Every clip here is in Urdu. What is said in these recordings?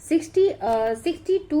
62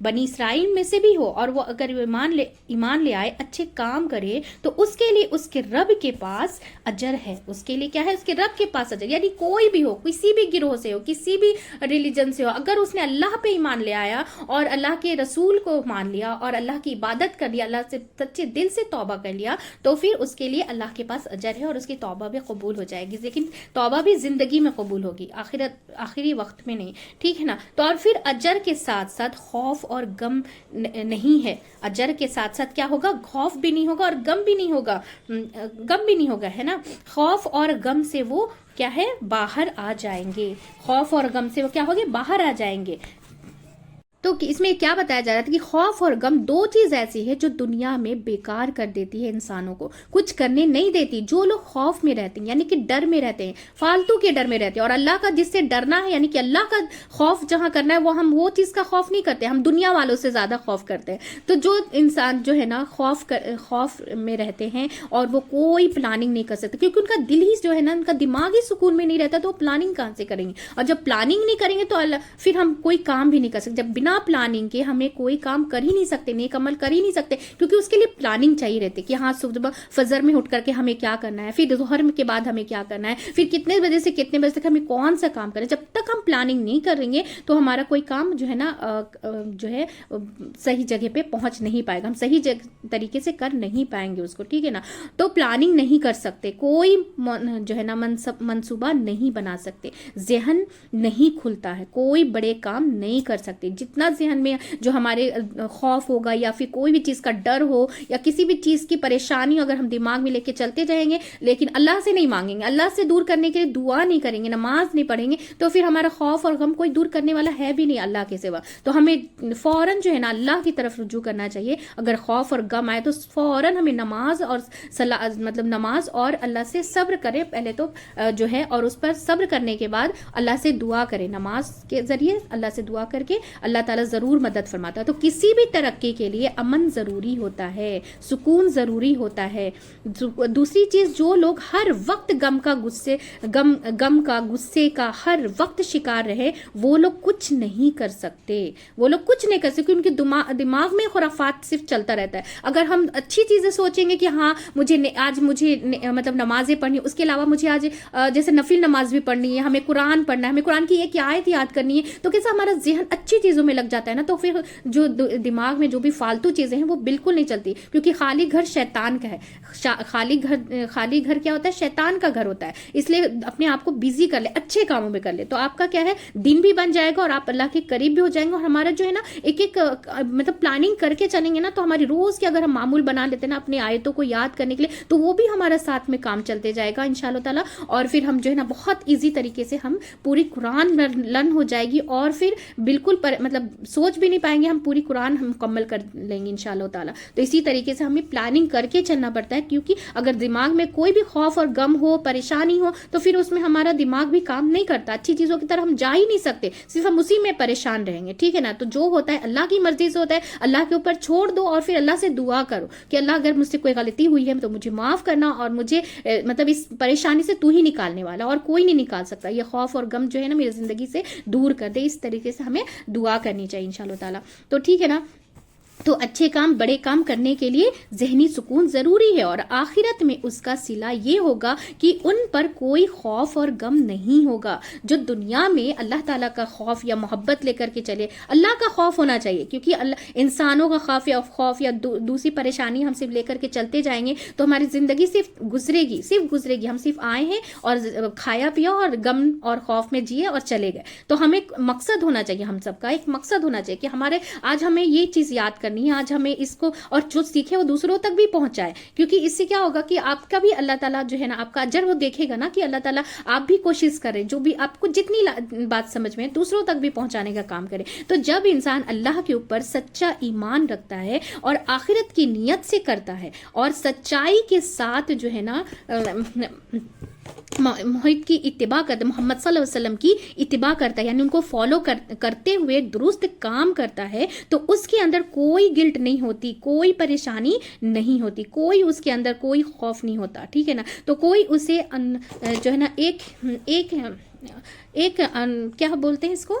بنی اسرائیل میں سے بھی ہو اور وہ اگر ایمان لے آئے، اچھے کام کرے، تو اس کے لیے اس کے رب کے پاس اجر ہے. اس کے لیے کیا ہے؟ اس کے رب کے پاس اجر. یعنی کوئی بھی ہو، کسی بھی گروہ سے ہو، کسی بھی ریلیجن سے ہو، اگر اس نے اللہ پہ ایمان لے آیا اور اللہ کے رسول کو مان لیا اور اللہ کی عبادت کر لیا، اللہ سے سچے دل سے توبہ کر لیا، تو پھر اس کے لیے اللہ کے پاس اجر ہے اور اس کی توبہ بھی قبول ہو جائے گی. لیکن توبہ بھی زندگی میں قبول ہوگی، آخری وقت میں نہیں. ٹھیک ہے نا؟ تو اور پھر اجر کے ساتھ ساتھ خوف اور غم نہیں ہے. اجر کے ساتھ ساتھ کیا ہوگا؟ خوف بھی نہیں ہوگا اور غم بھی نہیں ہوگا، ہے نا؟ خوف اور غم سے وہ کیا ہے؟ باہر آ جائیں گے. خوف اور غم سے وہ کیا ہوگے؟ باہر آ جائیں گے. تو اس میں کیا بتایا جا رہا تھا کہ خوف اور غم دو چیز ایسی ہے جو دنیا میں بیکار کر دیتی ہے انسانوں کو، کچھ کرنے نہیں دیتی. جو لوگ خوف میں رہتے ہیں یعنی کہ ڈر میں رہتے ہیں، فالتو کے ڈر میں رہتے ہیں، اور اللہ کا جس سے ڈرنا ہے یعنی کہ اللہ کا خوف جہاں کرنا ہے ہم وہ چیز کا خوف نہیں کرتے، ہم دنیا والوں سے زیادہ خوف کرتے ہیں. تو جو انسان جو ہے نا خوف میں رہتے ہیں اور وہ کوئی پلاننگ نہیں کر سکتے، کیونکہ ان کا دل ہی جو ہے نا، ان کا دماغ ہی سکون میں نہیں رہتا، تو وہ پلاننگ کہاں سے کریں گے؟ اور جب پلاننگ نہیں کریں گے تو پھر ہم کوئی کام بھی نہیں کر سکتے. جب بنا پلاننگ کے ہمیں کوئی کام کر ہی نہیں سکتے، نیک عمل کر ہی نہیں سکتے، کیونکہ اس کے لیے پلاننگ چاہیے رہتی کہ ہاں صبح فجر میں اٹھ کر کے ہمیں کیا کرنا ہے، پھر ظہر کے بعد ہمیں کیا کرنا ہے، پھر کتنے بجے سے کتنے بجے تک ہمیں کون سا کام کرنا ہے. جب تک ہم پلاننگ نہیں کریں گے تو ہمارا کوئی کام جو ہے نا جو ہے صحیح جگہ پہ پہنچ نہیں پائے گا، ہم صحیح طریقے سے کر نہیں پائیں گے اس کو. ٹھیک ہے نا؟ تو پلاننگ نہیں کر سکتے، کوئی جو ہے نا منصوبہ نہیں بنا سکتے، ذہن نہیں کھلتا ہے، کوئی بڑے کام نہیں کر سکتے. جتنا ذہن میں جو ہمارے خوف ہوگا یا پھر کوئی بھی چیز کا ڈر ہو یا کسی بھی چیز کی پریشانی اگر ہم دماغ میں لے کے چلتے جائیں گے لیکن اللہ سے نہیں مانگیں گے، اللہ سے دور کرنے کے لیے دعا نہیں کریں گے، نماز نہیں پڑھیں گے، تو پھر ہمارا خوف اور غم کوئی دور کرنے والا ہے بھی نہیں اللہ کے سوا. تو ہمیں فوراً جو ہے نا اللہ کی طرف رجوع کرنا چاہیے. اگر خوف اور غم آئے تو فوراً ہمیں نماز اور اللہ سے صبر کرے پہلے تو جو ہے، اور اس پر صبر کرنے کے بعد اللہ سے دعا کرے. نماز کے ذریعے اللہ سے دعا کر کے اللہ تعالیٰ ضرور مدد فرماتا ہے. تو کسی بھی ترقی کے لیے امن ضروری ہوتا ہے، سکون ضروری ہوتا ہے. دوسری چیز، جو لوگ ہر وقت غم کا غصے کا ہر وقت شکار رہے، وہ لوگ کچھ نہیں کر سکتے، ان کے دماغ میں خرافات صرف چلتا رہتا ہے. اگر ہم اچھی چیزیں سوچیں گے کہ ہاں مجھے مطلب نمازیں پڑھنی، اس کے علاوہ مجھے آج جیسے نفل نماز بھی پڑھنی ہے، ہمیں قرآن پڑھنا ہے، ہمیں قرآن کی ایک آیت یاد کرنی ہے، تو کیسا ہمارا ذہن اچھی چیزوں میں لگ جاتا ہے نا. تو پھر جو دماغ میں جو بھی فالتو چیزیں ہیں وہ بالکل نہیں چلتی، کیونکہ خالی گھر شیطان کا ہے. خالی گھر کیا ہوتا ہے؟ شیطان کا گھر ہوتا ہے. اس لیے اپنے آپ کو بیزی کر لے، اچھے کاموں میں کر لے، تو آپ کا کیا ہے؟ دن بھی بن جائے گا اور آپ اللہ کے قریب بھی ہو جائیں گے. اور ہمارا جو ہے نا ایک مطلب پلاننگ کر کے چلیں گے نا، تو ہماری روز کے اگر ہم معمول بنا لیتے ہیں نا اپنی آیتوں کو یاد کرنے کے لیے، تو وہ بھی ہمارا ساتھ میں کام چلتے جائے گا انشاءاللہ تعالیٰ. اور پھر ہم جو ہے نا بہت ایزی طریقے سے ہم پوری قرآن لرن ہو جائے گی، اور پھر بالکل مطلب سوچ بھی نہیں پائیں گے، ہم پوری قرآن ہم مکمل کر لیں گے انشاءاللہ تعالیٰ. تو اسی طریقے سے ہمیں پلاننگ کر کے چلنا پڑتا ہے، کیونکہ اگر دماغ میں کوئی بھی خوف اور غم ہو، پریشانی ہو، تو پھر اس میں ہمارا دماغ بھی کام نہیں کرتا، اچھی چیزوں کی طرف ہم جا ہی نہیں سکتے، صرف ہم اسی میں پریشان رہیں گے. ٹھیک ہے نا؟ تو جو ہوتا ہے اللہ کی مرضی سے ہوتا ہے، اللہ کے اوپر چھوڑ دو اور پھر اللہ سے دعا کرو کہ اللہ اگر مجھ سے کوئی غلطی ہوئی ہے تو مجھے معاف کرنا، اور مجھے مطلب اس پریشانی سے تو ہی نکالنے والا، اور کوئی نہیں نکال سکتا. یہ خوف اور غم جو ہے نا میری زندگی سے دور کر دے. اس طریقے سے ہمیں دعا کرنی چاہیے انشاءاللہ تعالیٰ. تو ٹھیک ہے نا؟ تو اچھے کام، بڑے کام کرنے کے لیے ذہنی سکون ضروری ہے، اور آخرت میں اس کا صلہ یہ ہوگا کہ ان پر کوئی خوف اور غم نہیں ہوگا. جو دنیا میں اللہ تعالیٰ کا خوف یا محبت لے کر کے چلے، اللہ کا خوف ہونا چاہیے، کیونکہ انسانوں کا خوف یا دوسری پریشانی ہم صرف لے کر کے چلتے جائیں گے تو ہماری زندگی صرف گزرے گی. ہم صرف آئے ہیں اور کھایا پیا اور غم اور خوف میں جیے اور چلے گئے. تو ہمیں مقصد ہونا چاہیے، ہم سب کا ایک مقصد ہونا چاہیے کہ آج ہمیں یہ چیز یاد کرنی ہے، آج ہمیں اس کو، اور جو سیکھے وہ دوسروں تک بھی پہنچائے. کیونکہ اس سے کیا ہوگا کہ آپ کا بھی اللہ تعالیٰ جو ہے نا آپ کا اجر وہ دیکھے گا نا، کہ اللہ تعالیٰ آپ بھی کوشش کریں، جو بھی آپ کو جتنی بات سمجھ میں دوسروں تک بھی پہنچانے کا کام کرے. تو جب انسان اللہ کے اوپر سچا ایمان رکھتا ہے اور آخرت کی نیت سے کرتا ہے اور سچائی کے ساتھ جو ہے نا محمد کی اتباع کرتا ہے، محمد صلی اللہ علیہ وسلم کی اتباع کرتا ہے، یعنی ان کو فالو کرتے ہوئے درست کام کرتا ہے، تو اس کے اندر کوئی گلٹ نہیں ہوتی، کوئی پریشانی نہیں ہوتی، کوئی اس کے اندر کوئی خوف نہیں ہوتا. ٹھیک ہے نا؟ تو کوئی اسے جو ہے نا ایک کیا بولتے ہیں اس کو،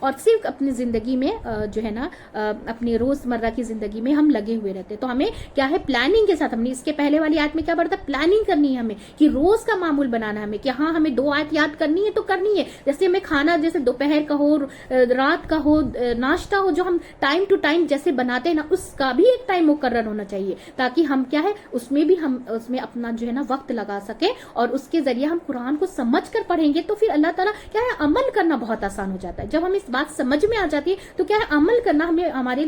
اور صرف اپنی زندگی میں جو ہے نا اپنی روزمرہ کی زندگی میں ہم لگے ہوئے رہتے ہیں۔ تو ہمیں کیا ہے پلاننگ کے ساتھ، ہم نے اس کے پہلے والی آیت میں کیا پڑھا تھا، پلاننگ کرنی ہے ہمیں کہ روز کا معمول بنانا ہے ہمیں کہ ہاں ہمیں 2 آیت یاد کرنی ہے تو کرنی ہے، جیسے ہمیں کھانا جیسے دوپہر کا ہو، رات کا ہو، ناشتہ ہو، جو ہم ٹائم ٹو ٹائم جیسے بناتے ہیں نا، اس کا بھی ایک ٹائم مقرر ہونا چاہیے تاکہ ہم کیا ہے اس میں بھی ہم اس میں اپنا جو ہے نا وقت لگا سکیں، اور اس کے ذریعے ہم قرآن کو سمجھ کر پڑھیں گے تو پھر اللہ تعالیٰ کیا ہے عمل کرنا بہت آسان ہو جاتا ہے۔ جب ہم اس بات سمجھ میں آ جاتی ہے تو کیا ہے عمل کرنا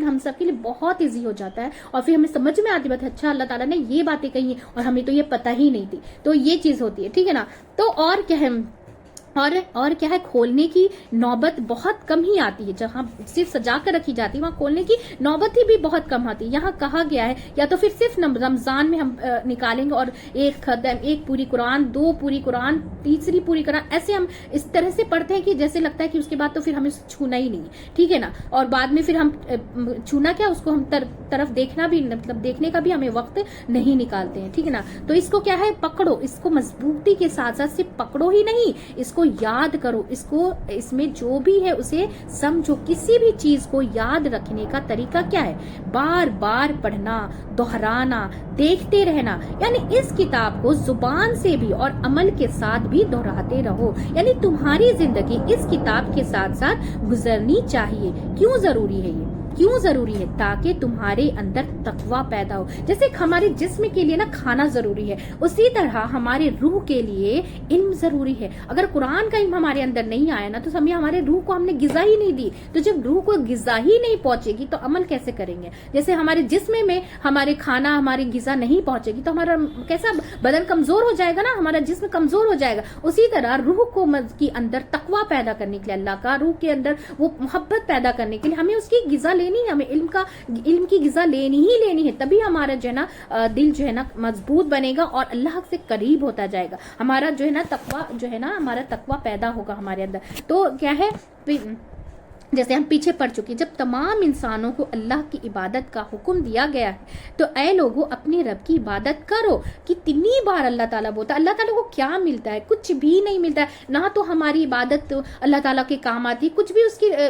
ہم سب کے لیے بہت ایزی ہو جاتا ہے، اور پھر ہمیں سمجھ میں آتی بات اچھا اللہ تعالیٰ نے یہ باتیں کہی ہیں اور ہمیں تو یہ پتہ ہی نہیں تھی، تو یہ چیز ہوتی ہے، ٹھیک ہے نا۔ تو اور کیا ہے اور کیا ہے کھولنے کی نوبت بہت کم ہی آتی ہے، جہاں صرف سجا کر رکھی جاتی ہے وہاں کھولنے کی نوبت ہی بھی بہت کم آتی ہے۔ یہاں کہا گیا ہے یا تو پھر صرف رمضان میں ہم نکالیں گے اور ایک ختم، ایک پوری قرآن، 2 پوری قرآن، تیسری پوری قرآن، ایسے ہم اس طرح سے پڑھتے ہیں کہ جیسے لگتا ہے کہ اس کے بعد تو پھر ہمیں چھونا ہی نہیں ہے، ٹھیک ہے نا، اور بعد میں پھر ہم چھونا کیا اس کو ہم طرف دیکھنا بھی مطلب دیکھنے کا بھی ہمیں وقت نہیں نکالتے ہیں، ٹھیک ہے نا۔ تو اس کو کیا ہے پکڑو، اس کو مضبوطی کے ساتھ ساتھ صرف پکڑو ہی نہیں، اس کو یاد کرو، اس میں جو بھی ہے اسے سمجھو۔ کسی بھی چیز کو یاد رکھنے کا طریقہ کیا ہے، بار بار پڑھنا، دہرانا، دیکھتے رہنا، یعنی اس کتاب کو زبان سے بھی اور عمل کے ساتھ بھی دہراتے رہو، یعنی تمہاری زندگی اس کتاب کے ساتھ ساتھ گزرنی چاہیے۔ کیوں ضروری ہے یہ؟ کیوں ضروری ہے؟ تاکہ تمہارے اندر تقویٰ پیدا ہو۔ جیسے ہمارے جسم کے لیے نا کھانا ضروری ہے، اسی طرح ہمارے روح کے لیے علم ضروری ہے۔ اگر قرآن کا علم ہمارے اندر نہیں آیا نا تو ہمارے روح کو ہم نے غذا ہی نہیں دی، تو جب روح کو غذا ہی نہیں پہنچے گی تو عمل کیسے کریں گے؟ جیسے ہمارے جسم میں ہمارے کھانا، ہماری غذا نہیں پہنچے گی تو ہمارا کیسا بدن کمزور ہو جائے گا نا، ہمارا جسم کمزور ہو جائے گا۔ اسی طرح روح کو کے اندر تقویٰ پیدا کرنے کے لیے، اللہ کا روح کے اندر وہ محبت پیدا کرنے کے لیے ہمیں اس کی غذا لینی ہے، ہمیں علم کی غذا لینی ہے، تبھی ہمارا جو ہے نا دل جو ہے نا مضبوط بنے گا اور اللہ سے قریب ہوتا جائے گا، ہمارا جو ہے نا تقویٰ جو ہے نا ہمارا تقویٰ پیدا ہوگا ہمارے اندر۔ تو کیا ہے جیسے ہم پیچھے پڑ چکے، جب تمام انسانوں کو اللہ کی عبادت کا حکم دیا گیا ہے تو اے لوگوں اپنے رب کی عبادت کرو۔ کتنی بار اللہ تعالیٰ بولتا ہے، اللہ تعالیٰ کو کیا ملتا ہے؟ کچھ بھی نہیں ملتا ہے، نہ تو ہماری عبادت اللہ تعالیٰ کے کام آتی، کچھ بھی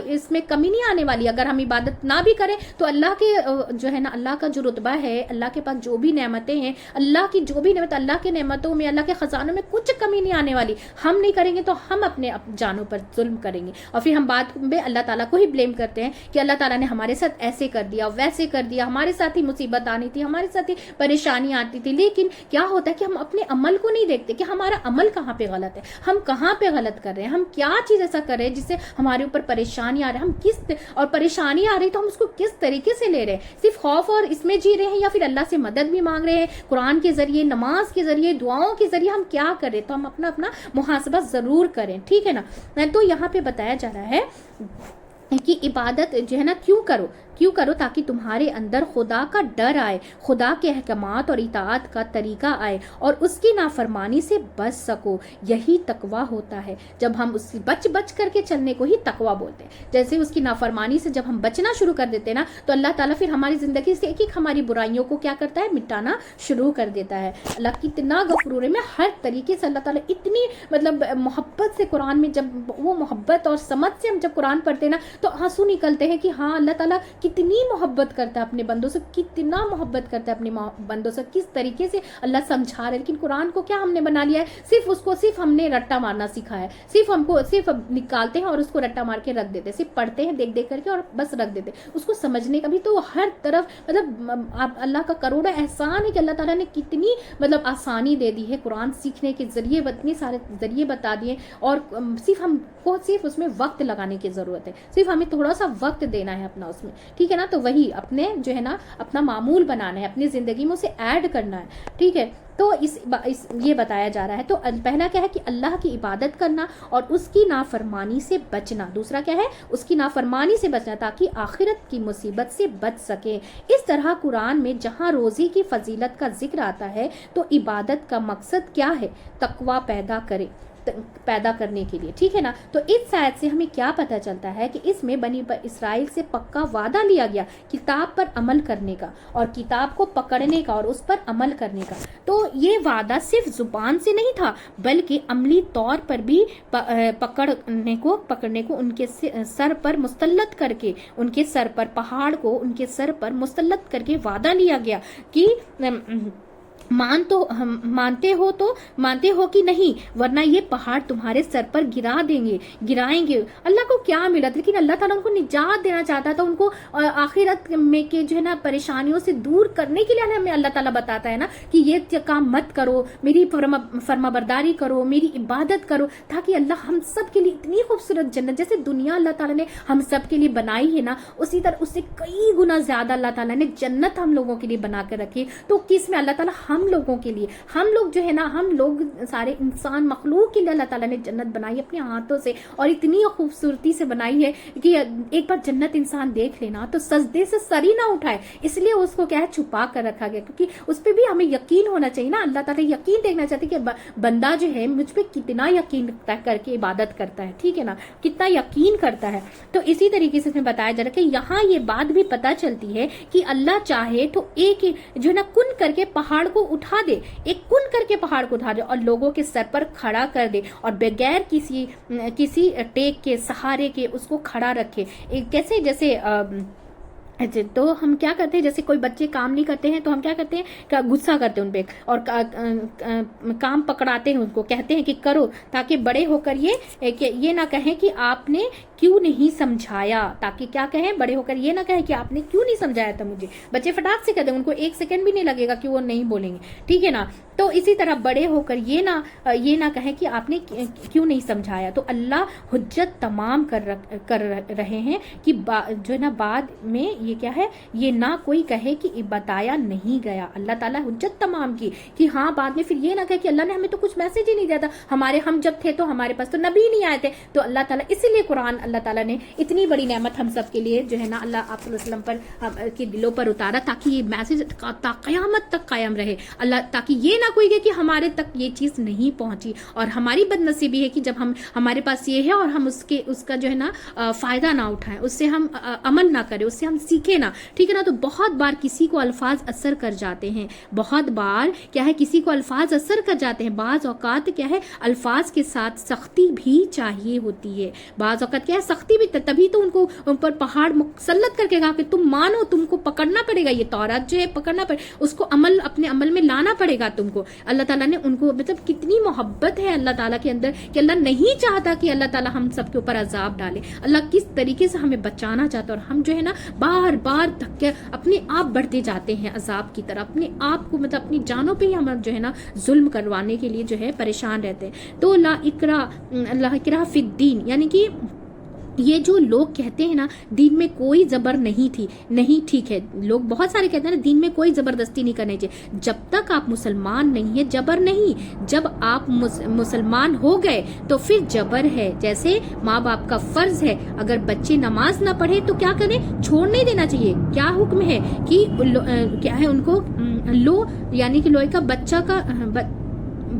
اس میں کمی نہیں آنے والی۔ اگر ہم عبادت نہ بھی کریں تو اللہ کے جو ہے نا اللہ کا جو رتبہ ہے، اللہ کے پاس جو بھی نعمتیں ہیں، اللہ کی جو بھی نعمت، اللہ کے نعمتوں میں، اللہ کے خزانوں میں کچھ کمی نہیں آنے والی۔ ہم نہیں کریں گے تو ہم اپنے جانوں پر ظلم کریں گے، اور پھر ہم بعد میں اللہ تعالیٰ کو ہی بلیم کرتے ہیں کہ اللہ تعالیٰ نے ہمارے ساتھ ایسے کر دیا، ویسے کر دیا، ہمارے ساتھ ہی مصیبت آنی تھی، ہمارے ساتھ ہی پریشانی آتی تھی۔ لیکن کیا ہوتا ہے کہ ہم اپنے عمل کو نہیں دیکھتے کہ ہمارا عمل کہاں پہ غلط ہے، ہم کہاں پہ غلط کر رہے ہیں، ہم کیا چیز ایسا کر رہے ہیں جس سے ہمارے اوپر پریشانی آ رہی ہے، ہم کس اور پریشانی آ رہی تو ہم اس کو کس طریقے سے لے رہے ہیں، صرف خوف اور اس میں جی رہے ہیں یا پھر اللہ سے مدد بھی مانگ رہے ہیں قرآن کے ذریعے، نماز کے ذریعے، دعاؤں کے ذریعے، ہم کیا کر رہے ہیں؟ تو ہم اپنا محاسبہ ضرور کریں، ٹھیک ہے نا۔ تو یہاں پہ بتایا جا رہا ہے کہ عبادت جو ہے نا کیوں کرو تاکہ تمہارے اندر خدا کا ڈر آئے، خدا کے احکامات اور اطاعت کا طریقہ آئے اور اس کی نافرمانی سے بچ سکو، یہی تقویٰ ہوتا ہے۔ جب ہم اس کی بچ کر کے چلنے کو ہی تقویٰ بولتے ہیں، جیسے اس کی نافرمانی سے جب ہم بچنا شروع کر دیتے ہیں نا تو اللہ تعالیٰ پھر ہماری زندگی سے ایک ہماری برائیوں کو کیا کرتا ہے، مٹانا شروع کر دیتا ہے۔ اللہ کتنا غفور ہے، میں ہر طریقے سے اللہ تعالیٰ اتنی محبت سے قرآن میں، جب وہ محبت اور سمجھ سے ہم جب قرآن پڑھتے ہیں نا تو آنسو نکلتے ہیں کہ ہاں اللہ تعالیٰ کتنی محبت کرتا ہے اپنے بندوں سے، کتنا محبت کرتا ہے اپنے بندوں سے، کس طریقے سے اللہ سمجھا رہا ہے۔ لیکن قرآن کو کیا ہم نے بنا لیا ہے، صرف ہم نے رٹا مارنا سکھا ہے، ہم کو صرف نکالتے ہیں اور اس کو رٹا مار کے رکھ دیتے ہیں، صرف پڑھتے ہیں دیکھ کر کے اور بس رکھ دیتے ہیں، اس کو سمجھنے کا بھی تو ہر طرف اللہ کا کروڑا احسان ہے کہ اللہ تعالیٰ نے کتنی آسانی دے دی ہے، قرآن سیکھنے کے ذریعے اتنے سارے ذریعے بتا دیے، اور ہم کو صرف اس میں وقت لگانے کی ضرورت ہے، صرف ہمیں تھوڑا سا وقت دینا ہے اپنا اس میں، ٹھیک ہے نا۔ تو وہی اپنے جو ہے نا اپنا معمول بنانا ہے، اپنی زندگی میں اسے ایڈ کرنا ہے، ٹھیک ہے۔ تو یہ بتایا جا رہا ہے۔ تو پہلا کیا ہے کہ اللہ کی عبادت کرنا اور اس کی نافرمانی سے بچنا، دوسرا کیا ہے اس کی نافرمانی سے بچنا تاکہ آخرت کی مصیبت سے بچ سکے۔ اس طرح قرآن میں جہاں روزی کی فضیلت کا ذکر آتا ہے تو عبادت کا مقصد کیا ہے، تقویٰ پیدا کرے، پیدا کرنے کے لیے. ٹھیک ہے نا. تو اس آیت سے ہمیں کیا پتہ چلتا ہے کہ اس میں بنی اسرائیل سے پکا وعدہ لیا گیا کتاب پر عمل کرنے کا اور کتاب کو پکڑنے کا اور اس پر عمل کرنے کا. تو یہ وعدہ صرف زبان سے نہیں تھا بلکہ عملی طور پر بھی پکڑنے کو ان کے سر پر مسلط کر کے ان کے سر پر پہاڑ کو ان کے سر پر مسلط کر کے وعدہ لیا گیا کہ مانتے ہو کہ نہیں ورنہ یہ پہاڑ تمہارے سر پر گرائیں گے. اللہ کو کیا ملا لیکن اللہ تعالیٰ ان کو نجات دینا چاہتا تھا. ان کو آخرت میں کے جو ہے نا پریشانیوں سے دور کرنے کے لیے ہمیں اللہ تعالیٰ بتاتا ہے نا کہ یہ کام مت کرو, میری فرما برداری کرو, میری عبادت کرو, تاکہ اللہ ہم سب کے لیے اتنی خوبصورت جنت جیسے دنیا اللہ تعالیٰ نے ہم سب کے لیے بنائی ہے نا, اسی طرح اس سے کئی گنا زیادہ اللہ تعالیٰ نے جنت ہم لوگوں کے لیے بنا کر رکھی. تو کس میں اللہ تعالیٰ ہم لوگوں کے لیے, ہم لوگ جو ہے نا, ہم لوگ سارے انسان مخلوق کے لیے اللہ تعالیٰ نے جنت بنائی اپنے ہاتھوں سے اور اتنی خوبصورتی سے بنائی ہے کہ ایک بار جنت انسان دیکھ لینا تو سجدے سے سر ہی نہ اٹھائے. اس لیے اس کو کیا ہے چھپا کر رکھا گیا کیونکہ اس پہ بھی ہمیں یقین ہونا چاہیے نا. اللہ تعالیٰ یقین دیکھنا چاہتے کہ بندہ جو ہے مجھ پہ کتنا یقین کر کے عبادت کرتا ہے. ٹھیک ہے نا, کتنا یقین کرتا ہے. تو اسی طریقے سے بتایا جا رہا ہے کہ یہاں یہ بات بھی پتہ چلتی ہے کہ اللہ چاہے تو ایک جو ہے نا کن کر کے پہاڑ کو اٹھا دے, ایک کن کر کے پہاڑ کو اٹھا دے اور لوگوں کے سر پر کھڑا کر دے اور بغیر کسی ٹیک کے سہارے کے اس کو کھڑا رکھے. کیسے جیسے تو ہم کیا کرتے ہیں, جیسے کوئی بچے کام نہیں کرتے ہیں تو ہم کیا کرتے ہیں, غصہ کرتے ہیں ان پہ اور کام پکڑاتے ہیں, ان کو کہتے ہیں کہ کرو, تاکہ بڑے ہو کر یہ نہ کہیں کہ آپ نے کیوں نہیں سمجھایا. تاکہ کیا کہیں, بڑے ہو کر یہ نہ کہیں کہ آپ نے کیوں نہیں سمجھایا تھا مجھے. بچے فٹاک سے کہتے ہیں, ان کو ایک سیکنڈ بھی نہیں لگے گا کہ وہ نہیں بولیں گے. ٹھیک ہے نا. تو اسی طرح بڑے ہو کر یہ نہ کہیں کہ آپ نے کیوں نہیں سمجھایا. تو اللہ حجت تمام کر رہے ہیں کہ جو ہے نا بعد میں یہ کیا ہے, یہ نہ کوئی کہے کہ بتایا نہیں گیا. اللہ تعالیٰ حجت تمام کی کہ ہاں بعد میں پھر یہ نہ کہے کہ اللہ نے ہمیں تو کچھ میسج ہی نہیں دیا تھا, ہم جب تھے تو ہمارے پاس تو نبی نہیں آئے تھے. تو اللہ تعالیٰ اسی لیے قرآن اللہ تعالیٰ نے اتنی بڑی نعمت ہم سب کے لیے جو ہے نا اللہ آپ صلی اللہ علیہ وسلم پر کے دلوں پر اتارا تاکہ یہ میسج قیامت تک قائم رہے. اللہ تاکہ یہ نہ کوئی کہے کہ ہمارے تک یہ چیز نہیں پہنچی. اور ہماری بد نصیبی ہے کہ جب ہمارے پاس یہ ہے اور ہم اس کا جو ہے نا فائدہ نہ اٹھائیں, اس سے ہم عمل نہ کریں, اس سے ہم سیکھیں نا. ٹھیک ہے نا. تو بہت بار کسی کو الفاظ اثر کر جاتے ہیں, بہت بار کیا ہے کسی کو الفاظ اثر کر جاتے ہیں. بعض اوقات کیا ہے الفاظ کے ساتھ سختی بھی چاہیے ہوتی ہے. بعض اوقات کیا ہے سختی بھی, تبھی تو ان کو ان پر پہاڑ مسلط کر کے کہا کہ تم مانو, تم کو پکڑنا پڑے گا, یہ تورات جو ہے پکڑنا پڑے, اس کو اپنے عمل میں لانا پڑے گا تم کو. اللہ تعالیٰ نے ان کو مطلب کتنی محبت ہے اللہ تعالیٰ کے اندر کہ اللہ نہیں چاہتا کہ اللہ تعالیٰ ہم سب کے اوپر عذاب ڈالے. اللہ کس طریقے سے ہمیں بچانا چاہتا ہے, اور ہم جو ہے نا بار بار تھک کے اپنے آپ بڑھتے جاتے ہیں عذاب کی طرف, اپنے آپ کو مطلب اپنی جانوں پہ ہی ہم جو ہے نا ظلم کروانے کے لیے جو ہے پریشان رہتے ہیں. تو لا اکراہ فی الدین, یعنی کہ یہ جو لوگ کہتے ہیں نا دین میں کوئی زبر نہیں تھی, نہیں, ٹھیک ہے, لوگ بہت سارے کہتے ہیں نا دین میں کوئی زبردستی نہیں کرنی چاہیے. جب تک آپ مسلمان نہیں ہے جبر نہیں, جب آپ مسلمان ہو گئے تو پھر جبر ہے. جیسے ماں باپ کا فرض ہے, اگر بچے نماز نہ پڑھے تو کیا کریں, چھوڑ نہیں دینا چاہیے. کیا حکم ہے کہ کیا ہے ان کو یعنی کہ لوہے کا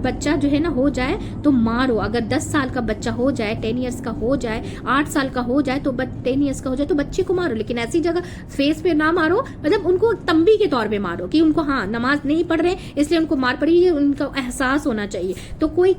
بچہ جو ہے نا ہو جائے تو مارو. اگر 10 سال کا بچہ ہو جائے, 10 ایئرس کا ہو جائے, 8 سال کا ہو جائے تو 10 ایئرس کا ہو جائے تو بچے کو مارو, لیکن ایسی جگہ فیس پہ نہ مارو, مطلب ان کو تنبیہ کے طور پہ مارو کہ ان کو ہاں نماز نہیں پڑھ رہے اس لیے ان کو مار پڑی, یہ ان کا احساس ہونا چاہیے. تو کوئی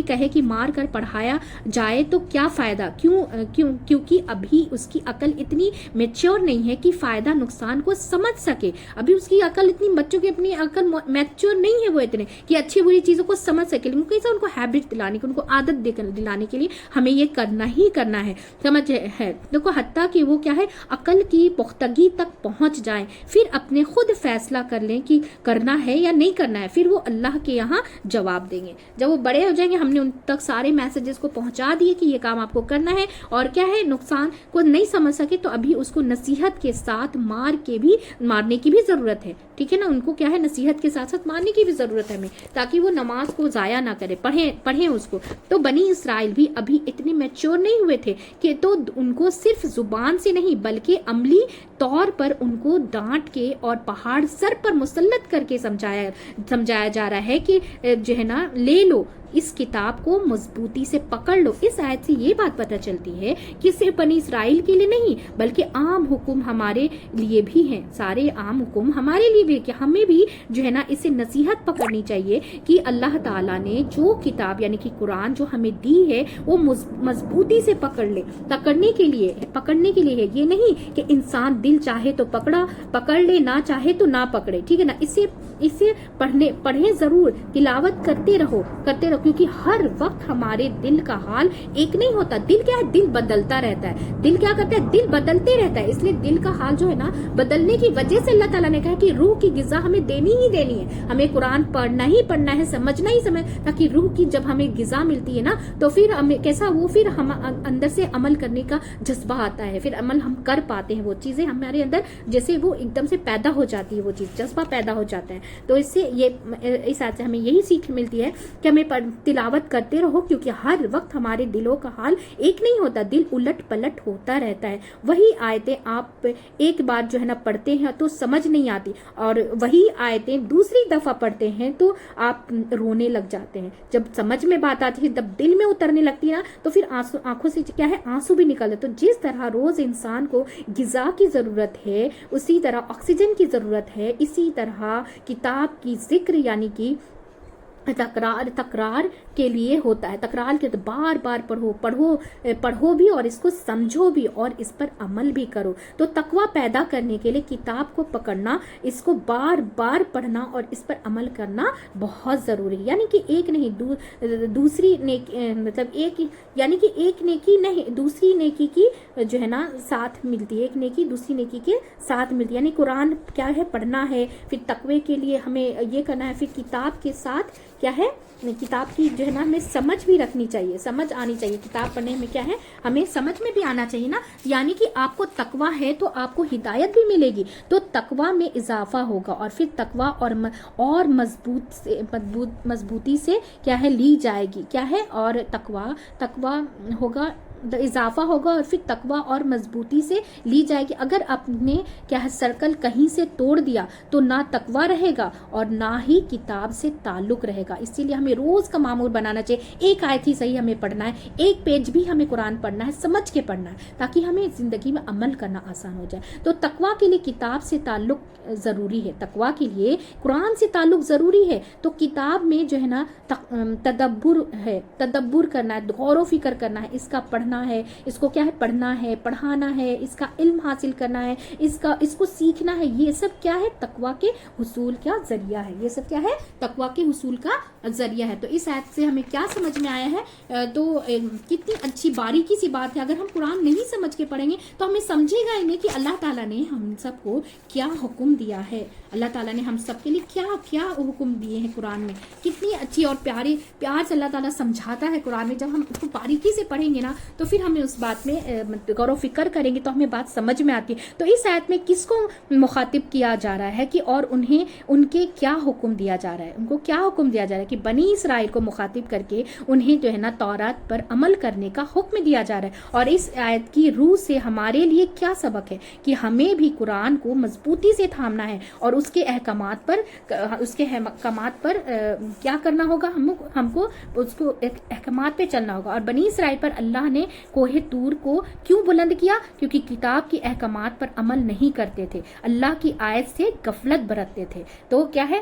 کہے کہ مار کر پڑھایا جائے تو کیا فائدہ, کیونکہ ابھی اس کی عقل اتنی میچور نہیں ہے کہ فائدہ نقصان کو سمجھ سکے. ابھی اس کی عقل اتنی, بچوں کی اپنی عقل میچور نہیں ہے وہ اتنے کہ اچھی بری چیزوں کو سمجھ سکے. لیکن کیسے ان کو ہیبٹ دلانے کی, ان کو عادت دلانے کے لیے ہمیں یہ کرنا ہی کرنا ہے, سمجھ ہے. دیکھو حتیٰ کہ وہ کیا ہے عقل کی پختگی تک پہنچ جائیں, پھر اپنے خود فیصلہ کر لیں کہ کرنا ہے یا نہیں کرنا ہے, پھر وہ اللہ کے یہاں جواب دیں گے. جب وہ بڑے ہو جائیں گے, ہم نے ان تک سارے میسیجز کو پہنچا دیے کہ یہ کام آپ کو کرنا ہے, اور کیا ہے نقصان کو نہیں سمجھ سکے تو ابھی اس کو نصیحت کے ساتھ مارنے کی بھی ضرورت ہے. ٹھیک ہے نا, ان کو کیا ہے نصیحت کے ساتھ ساتھ مارنے کی بھی ضرورت ہے ہمیں, تاکہ وہ نماز کو ضائع نہ کرے, پڑھیں اس کو. تو بنی اسرائیل بھی ابھی اتنے میچور نہیں ہوئے تھے کہ تو ان کو صرف زبان سے نہیں بلکہ عملی طور پر ان کو ڈانٹ کے اور پہاڑ سر پر مسلط کر کے سمجھایا جا رہا ہے کہ جو ہے نا لے لو, اس کتاب کو مضبوطی سے پکڑ لو۔ اس آیت سے یہ بات پتہ چلتی ہے کہ صرف بنی اسرائیل کے لیے نہیں بلکہ عام حکم ہمارے لیے بھی ہیں، سارے عام حکم ہمارے لیے بھی، کہ ہمیں بھی جو ہے نا اسے نصیحت پکڑنی چاہیے کہ اللہ تعالیٰ نے جو کتاب یعنی کہ قرآن جو ہمیں دی ہے وہ مضبوطی سے پکڑ لے، پکڑنے کے لیے ہے، یہ نہیں کہ انسان دل چاہے تو پکڑ لے، نہ چاہے تو نہ پکڑے، ٹھیک ہے نا۔ اسے پڑھیں ضرور، تلاوت کرتے رہو کیونکہ ہر وقت ہمارے دل کا حال ایک نہیں ہوتا۔ دل کیا ہے؟ دل بدلتا رہتا ہے۔ دل کیا کرتا ہے؟ دل بدلتے رہتا ہے، اس لیے دل کا حال جو ہے نا بدلنے کی وجہ سے اللہ تعالیٰ نے کہا کہ روح کی غذا ہمیں دینی ہی دینی ہے، ہمیں قرآن پڑھنا ہی پڑھنا ہے، سمجھنا ہی تاکہ روح کی جب ہمیں غذا ملتی ہے نا تو پھر ہمیں کیسا پھر ہم اندر سے عمل کرنے کا جذبہ آتا ہے، پھر عمل ہم کر پاتے ہیں، وہ چیزیں ہمارے اندر جیسے وہ ایک دم سے پیدا ہو جاتی ہے، وہ چیز جذبہ پیدا ہو جاتا ہے۔ تو اس آیت سے ہمیں یہی سیکھ ملتی ہے کہ ہمیں تلاوت کرتے رہو کیونکہ ہر وقت ہمارے دلوں کا حال ایک نہیں ہوتا، دل الٹ پلٹ ہوتا رہتا ہے۔ وہی آیتیں آپ ایک بار جو ہے نا پڑھتے ہیں تو سمجھ نہیں آتی، اور وہی آیتیں دوسری دفعہ پڑھتے ہیں تو آپ رونے لگ جاتے ہیں۔ جب سمجھ میں بات آتی ہے، جب دل میں اترنے لگتی ہے نا تو پھر آنکھوں سے کیا ہے؟ آنسو بھی نکلتے۔ تو جس طرح روز انسان کو غذا کی ضرورت ہے، اسی طرح آکسیجن کی ضرورت ہے، اسی طرح کتاب کی ذکر یعنی کہ تکرار کے لیے ہوتا ہے۔ تکرار کے بار بار پڑھو بھی اور اس کو سمجھو بھی اور اس پر عمل بھی کرو۔ تو تقوی پیدا کرنے کے لیے کتاب کو پکڑنا، اس کو بار بار پڑھنا اور اس پر عمل کرنا بہت ضروری ہے۔ یعنی کہ ایک نہیں دوسری نیکی، مطلب ایک یعنی کہ ایک نیکی نہیں دوسری نیکی کی جو ہے نا ساتھ ملتی ہے، ایک نیکی دوسری نیکی کے ساتھ ملتی ہے۔ یعنی قرآن کیا ہے؟ پڑھنا ہے، پھر تقوی کے لیے ہمیں یہ کرنا ہے، پھر کتاب کے ساتھ کیا ہے؟ کتاب کی جو ہے نا ہمیں سمجھ بھی رکھنی چاہیے، سمجھ آنی چاہیے۔ کتاب پڑھنے میں کیا ہے؟ ہمیں سمجھ میں بھی آنا چاہیے نا، یعنی کہ آپ کو تقوی ہے تو آپ کو ہدایت بھی ملے گی، تو تقوی میں اضافہ ہوگا اور پھر تقوی اور مضبوطی سے کیا ہے؟ لی جائے گی، کیا ہے؟ اور تقوی ہوگا، اضافہ ہوگا اور پھر تقوی اور مضبوطی سے لی جائے گی۔ اگر آپ نے کیا ہے سرکل کہیں سے توڑ دیا تو نہ تقوی رہے گا اور نہ ہی کتاب سے تعلق رہے گا۔ اسی لیے ہمیں روز کا معمول بنانا چاہیے، ایک آیت ہی صحیح ہمیں پڑھنا ہے، ایک پیج بھی ہمیں قرآن پڑھنا ہے، سمجھ کے پڑھنا ہے تاکہ ہمیں زندگی میں عمل کرنا آسان ہو جائے۔ تو تقوی کے لیے کتاب سے تعلق ضروری ہے، تقوی کے لیے قرآن سے تعلق ضروری ہے۔ تو کتاب میں جو ہے نا تدبر کرنا ہے، غور و فکر کرنا ہے، اس کا پڑھنا ہے، اس کو کیا ہے؟ پڑھنا ہے، پڑھانا ہے، اس کا علم حاصل کرنا ہے، اس کو سیکھنا ہے۔ یہ سب کیا ہے؟ تقوی کے حصول کا ذریعہ ہے، یہ سب کیا ہے؟ تقوی کے حصول کا ذریعہ ہے۔ تو اس آیت سے ہمیں کیا سمجھ میں آیا ہے؟ تو کتنی اچھی باریکی سی بات ہے۔ اگر ہم قرآن نہیں سمجھ کے پڑھیں گے تو ہمیں سمجھے گا ہی نہیں کہ اللہ تعالیٰ نے ہم سب کو کیا حکم دیا ہے، اللہ تعالیٰ نے ہم سب کے لیے کیا حکم دیے ہیں قرآن میں۔ کتنی اچھی اور پیار سے اللہ تعالیٰ سمجھاتا ہے قرآن میں۔ جب ہم اس کو باریکی سے پڑھیں گے نا تو پھر ہمیں اس بات میں غور و فکر کریں گے تو ہمیں بات سمجھ میں آتی ہے۔ تو اس آیت میں کس کو مخاطب کیا جا رہا ہے کہ اور ان کے کیا حکم دیا جا رہا ہے؟ ان کو کیا حکم دیا جا رہا ہے کہ بنی اسرائیل کو مخاطب کر کے انہیں جو ہے نا تورات پر عمل کرنے کا حکم دیا جا رہا ہے۔ اور اس آیت کی روح سے ہمارے لیے کیا سبق ہے کہ ہمیں بھی قرآن کو مضبوطی سے تھامنا ہے اور اس کے احکامات پر کیا کرنا ہوگا؟ ہم کو اس کو احکامات پہ چلنا ہوگا۔ اور بنی اسرائیل پر اللہ نے کوہ طور کو کیوں بلند کیا؟ کیونکہ کتاب کے احکامات پر عمل نہیں کرتے تھے، اللہ کی آیت سے غفلت برتتے تھے۔ تو کیا ہے؟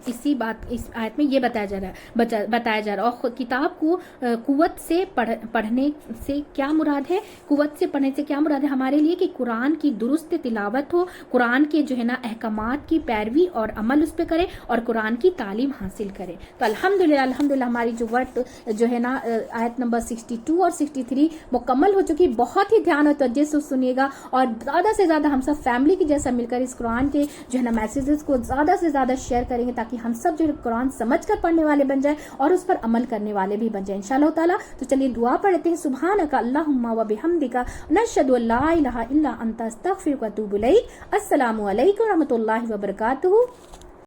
اسی بات اس آیت میں یہ بتایا جا رہا ہے۔ اور کتاب کو قوت سے پڑھنے سے کیا مراد ہے؟ قوت سے پڑھنے سے کیا مراد ہے ہمارے لیے کہ قرآن کی درست تلاوت ہو، قرآن کے جو ہے نا احکامات کی پیروی اور عمل اس پہ کرے اور قرآن کی تعلیم حاصل کرے۔ تو الحمدللہ ہماری جو ورڈ جو ہے نا آیت نمبر 62 اور 63 مکمل ہو چکی۔ بہت ہی دھیان اور توجہ سے سنیے گا اور زیادہ سے زیادہ ہم سب فیملی کی جیسا مل کر اس قرآن کے جو ہے نا میسیجز کو زیادہ سے زیادہ شیئر کریں گے تاکہ ہم سب جو قرآن سمجھ کر پڑھنے والے بن جائیں اور اس پر عمل کرنے والے بھی بن جائیں انشاءاللہ تعالی۔ تو چلیے دعا پڑھتے ہیں۔ سبحانک اللہم و بحمدک نشہد ان لا الہ الا انت استغفرک و اتوب الیک۔ السلام علیکم و رحمۃ اللہ وبرکاتہ۔